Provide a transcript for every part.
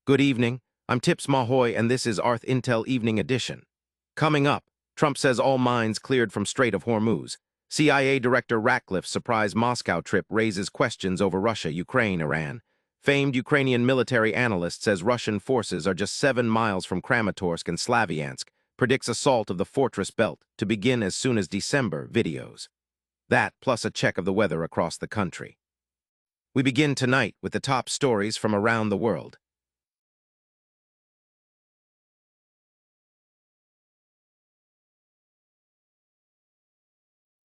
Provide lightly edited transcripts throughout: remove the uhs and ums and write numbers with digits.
Good evening, I'm Tips Mahoy and this is ArthIntel Evening Edition. Coming up, Trump says all mines cleared from Strait of Hormuz. CIA Director Ratcliffe's surprise Moscow trip raises questions over Russia, Ukraine, Iran. Famed Ukrainian military analyst says Russian forces are just 7 miles from Kramatorsk and Slavyansk, predicts assault of the fortress belt to begin as soon as December, videos. That plus a check of the weather across the country. We begin tonight with the top stories from around the world.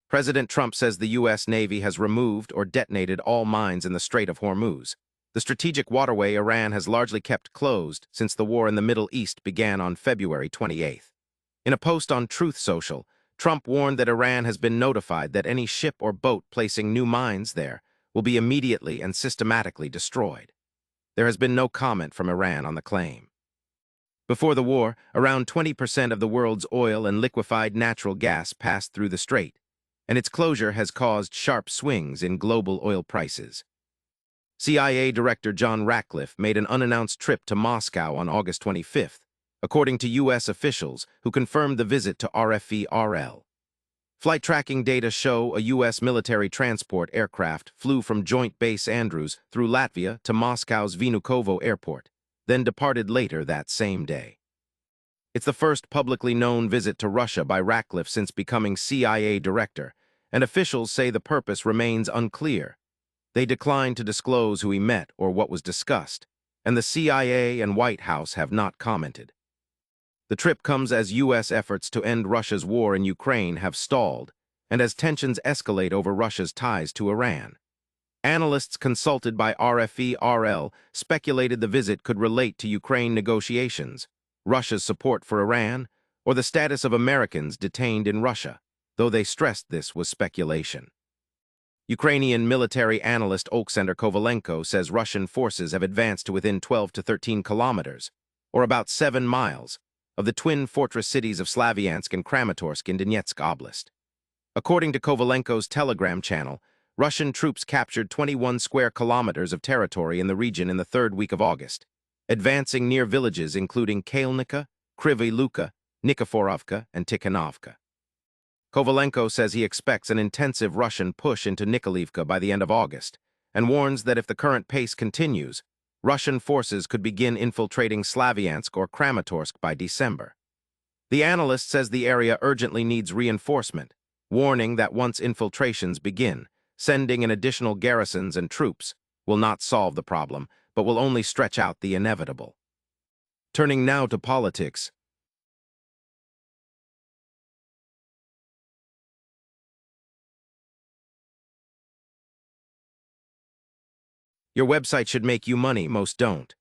President Trump says the U.S. Navy has removed or detonated all mines in the Strait of Hormuz, the strategic waterway Iran has largely kept closed since the war in the Middle East began on February 28. In a post on Truth Social, Trump warned that Iran has been notified that any ship or boat placing new mines there will be immediately and systematically destroyed. There has been no comment from Iran on the claim. Before the war, around 20% of the world's oil and liquefied natural gas passed through the strait, and its closure has caused sharp swings in global oil prices. CIA Director John Ratcliffe made an unannounced trip to Moscow on August 25th, according to U.S. officials who confirmed the visit to Rferl. Flight tracking data show a U.S. military transport aircraft flew from Joint Base Andrews through Latvia to Moscow's Vnukovo Airport, then departed later that same day. It's the first publicly known visit to Russia by Ratcliffe since becoming CIA director, and officials say the purpose remains unclear. They declined to disclose who he met or what was discussed, and the CIA and White House have not commented. The trip comes as U.S. efforts to end Russia's war in Ukraine have stalled, and as tensions escalate over Russia's ties to Iran. Analysts consulted by Rferl speculated the visit could relate to Ukraine negotiations, Russia's support for Iran, or the status of Americans detained in Russia, though they stressed this was speculation. Ukrainian military analyst Oleksandr Kovalenko says Russian forces have advanced to within 12 to 13 kilometers, or about 7 miles, of the twin fortress cities of Slavyansk and Kramatorsk in Donetsk Oblast. According to Kovalenko's Telegram channel, Russian troops captured 21 square kilometers of territory in the region in the third week of August, advancing near villages including Kailnica, Kryvyi Luka, Nikiforovka, and Tikhonovka. Kovalenko says he expects an intensive Russian push into Nikolaevka by the end of August, and warns that if the current pace continues, Russian forces could begin infiltrating Slavyansk or Kramatorsk by December. The analyst says the area urgently needs reinforcement, warning that once infiltrations begin, sending in additional garrisons and troops will not solve the problem, but will only stretch out the inevitable. Turning now to politics. Your website should make you money, most don't.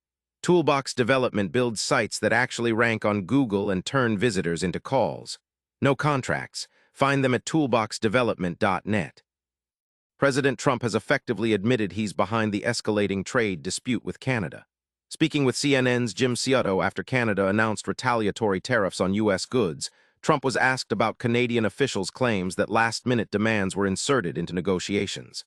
Toolbox Development builds sites that actually rank on Google and turn visitors into calls. No contracts. Find them at toolboxdevelopment.net. President Trump has effectively admitted he's behind the escalating trade dispute with Canada. Speaking with CNN's Jim Ciotto after Canada announced retaliatory tariffs on U.S. goods, Trump was asked about Canadian officials' claims that last-minute demands were inserted into negotiations.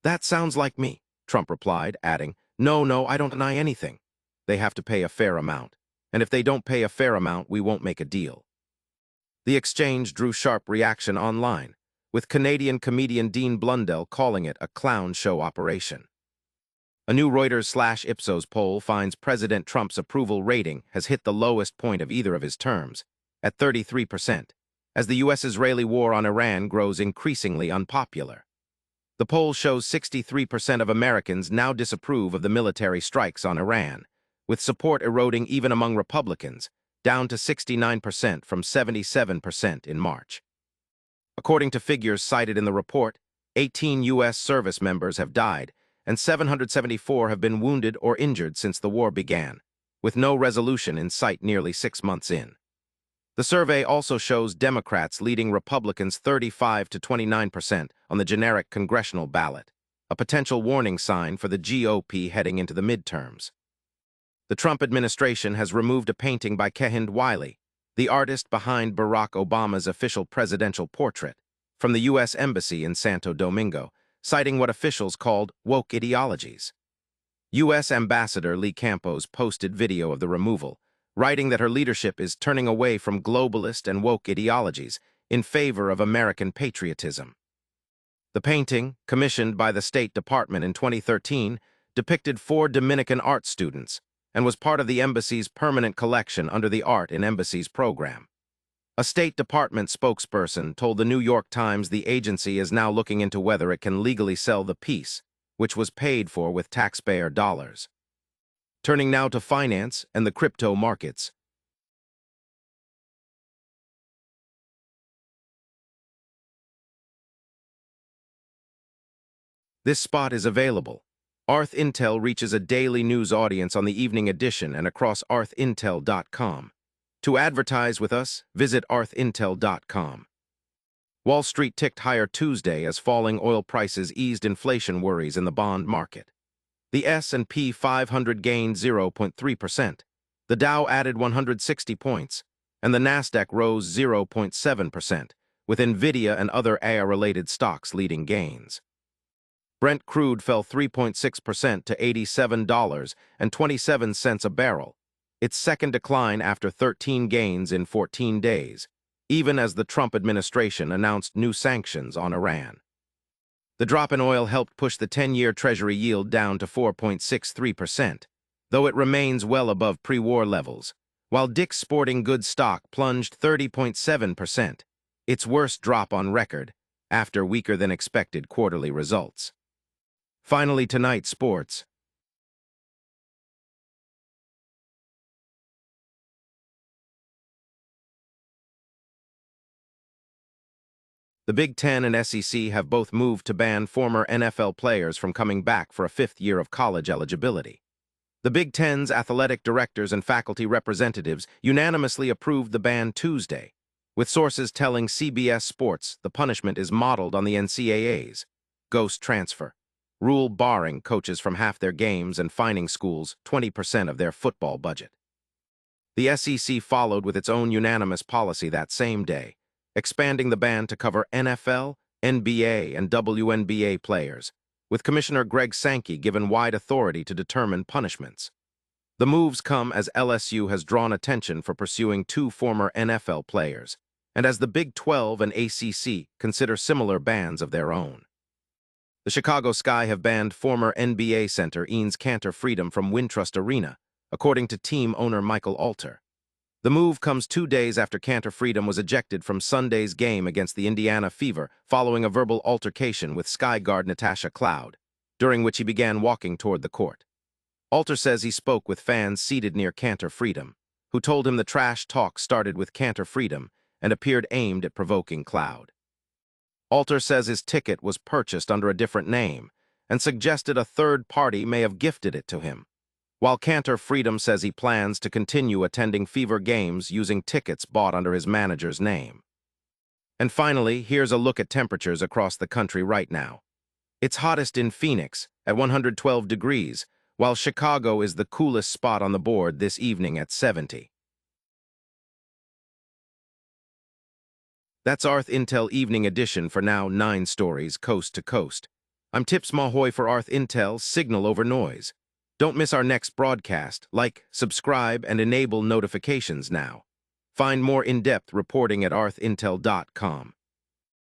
"That sounds like me," Trump replied, adding, No, I don't deny anything. They have to pay a fair amount. And if they don't pay a fair amount, we won't make a deal." The exchange drew sharp reaction online, with Canadian comedian Dean Blundell calling it a clown show operation. A new Reuters/Ipsos poll finds President Trump's approval rating has hit the lowest point of either of his terms, at 33%, as the U.S.-Israeli war on Iran grows increasingly unpopular. The poll shows 63% of Americans now disapprove of the military strikes on Iran, with support eroding even among Republicans, down to 69% from 77% in March. According to figures cited in the report, 18 U.S. service members have died, and 774 have been wounded or injured since the war began, with no resolution in sight nearly 6 months in. The survey also shows Democrats leading Republicans 35 to 29% on the generic congressional ballot, a potential warning sign for the GOP heading into the midterms. The Trump administration has removed a painting by Kehinde Wiley, the artist behind Barack Obama's official presidential portrait, from the U.S. Embassy in Santo Domingo, citing what officials called woke ideologies. U.S. Ambassador Lee Campos posted video of the removal, writing that her leadership is turning away from globalist and woke ideologies in favor of American patriotism. The painting, commissioned by the State Department in 2013, depicted 4 Dominican art students and was part of the embassy's permanent collection under the Art in Embassies program. A State Department spokesperson told the New York Times the agency is now looking into whether it can legally sell the piece, which was paid for with taxpayer dollars. Turning now to finance and the crypto markets. This spot is available. ArthIntel reaches a daily news audience on the Evening Edition and across ArthIntel.com. To advertise with us, visit ArthIntel.com. Wall Street ticked higher Tuesday as falling oil prices eased inflation worries in the bond market. The S&P 500 gained 0.3%, the Dow added 160 points, and the Nasdaq rose 0.7%, with Nvidia and other AI-related stocks leading gains. Brent crude fell 3.6% to $87.27 a barrel, its second decline after 13 gains in 14 days, even as the Trump administration announced new sanctions on Iran. The drop in oil helped push the 10-year Treasury yield down to 4.63%, though it remains well above pre-war levels, while Dick's Sporting Goods stock plunged 30.7%, its worst drop on record, after weaker-than-expected quarterly results. Finally tonight, sports. The Big Ten and SEC have both moved to ban former NFL players from coming back for a 5th year of college eligibility. The Big Ten's athletic directors and faculty representatives unanimously approved the ban Tuesday, with sources telling CBS Sports the punishment is modeled on the NCAA's ghost transfer rule, barring coaches from half their games and fining schools 20% of their football budget. The SEC followed with its own unanimous policy that same day, expanding the ban to cover NFL, NBA, and WNBA players, with Commissioner Greg Sankey given wide authority to determine punishments. The moves come as LSU has drawn attention for pursuing 2 former NFL players, and as the Big 12 and ACC consider similar bans of their own. The Chicago Sky have banned former NBA center Enes Kanter Freedom from Wintrust Arena, according to team owner Michael Alter. The move comes 2 days after Kanter Freedom was ejected from Sunday's game against the Indiana Fever following a verbal altercation with Sky guard Natasha Cloud, during which he began walking toward the court. Alter says he spoke with fans seated near Kanter Freedom, who told him the trash talk started with Kanter Freedom and appeared aimed at provoking Cloud. Alter says his ticket was purchased under a different name and suggested a third party may have gifted it to him, while Kanter Freedom says he plans to continue attending Fever games using tickets bought under his manager's name. And finally, here's a look at temperatures across the country right now. It's hottest in Phoenix at 112 degrees, while Chicago is the coolest spot on the board this evening at 70. That's ArthIntel Evening Edition for now 9 stories coast to coast. I'm Tips Mahoy for ArthIntel Signal Over Noise. Don't miss our next broadcast. Like, subscribe, and enable notifications now. Find more in-depth reporting at ArthIntel.com.